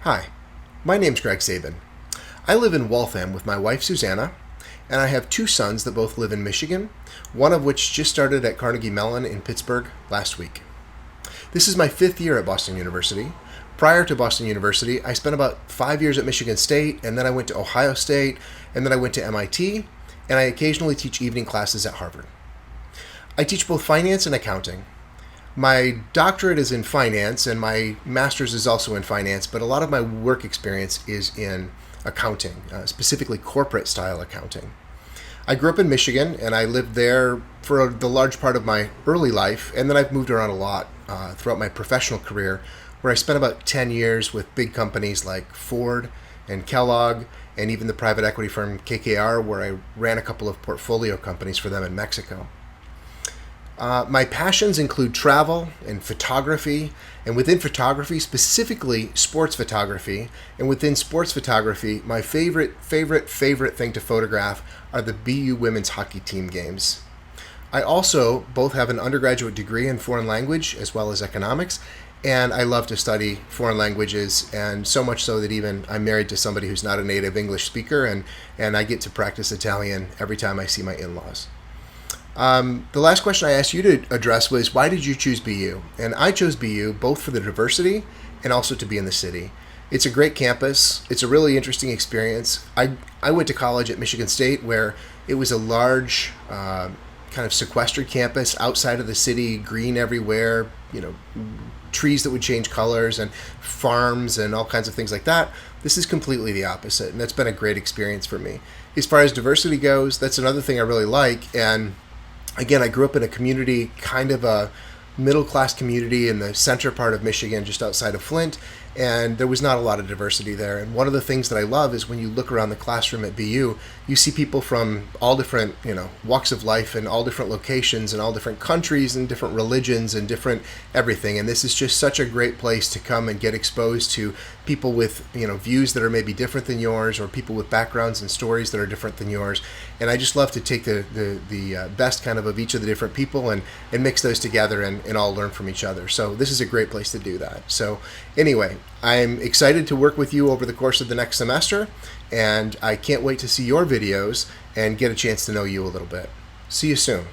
Hi, my name's Greg Sabin. I live in Waltham with my wife Susanna, and I have two sons that both live in Michigan, one of which just started at Carnegie Mellon in Pittsburgh last week. This is my fifth year at Boston University. Prior to Boston University, I spent about 5 years at Michigan State, and then I went to Ohio State, and then I went to MIT, and I occasionally teach evening classes at Harvard. I teach both finance and accounting. My doctorate is in finance, and my master's is also in finance, but a lot of my work experience is in accounting, specifically corporate style accounting. I grew up in Michigan, and I lived there for the large part of my early life, and then I've moved around a lot throughout my professional career, where I spent about 10 years with big companies like Ford and Kellogg, and even the private equity firm KKR, where I ran a couple of portfolio companies for them in Mexico. My passions include travel and photography, and within photography, specifically sports photography, and within sports photography, my favorite thing to photograph are the BU women's hockey team games. I also both have an undergraduate degree in foreign language as well as economics, and I love to study foreign languages, and so much so that even I'm married to somebody who's not a native English speaker, and I get to practice Italian every time I see my in-laws. The last question I asked you to address was, why did you choose BU? And I chose BU both for the diversity and also to be in the city. It's a great campus. It's a really interesting experience. I went to college at Michigan State, where it was a large kind of sequestered campus outside of the city, green everywhere, trees that would change colors and farms and all kinds of things like that. This is completely the opposite, and that's been a great experience for me. As far as diversity goes, that's another thing I really like. And again, I grew up in a community, kind of a middle-class community in the center part of Michigan, just outside of Flint, and there was not a lot of diversity there. And one of the things that I love is when you look around the classroom at BU, you see people from all different, walks of life and all different locations and all different countries and different religions and different everything. And this is just such a great place to come and get exposed to people with, views that are maybe different than yours, or people with backgrounds and stories that are different than yours. And I just love to take the best kind of each of the different people and mix those together and all learn from each other. So this is a great place to do that. So anyway, I'm excited to work with you over the course of the next semester, and I can't wait to see your videos and get a chance to know you a little bit. See you soon.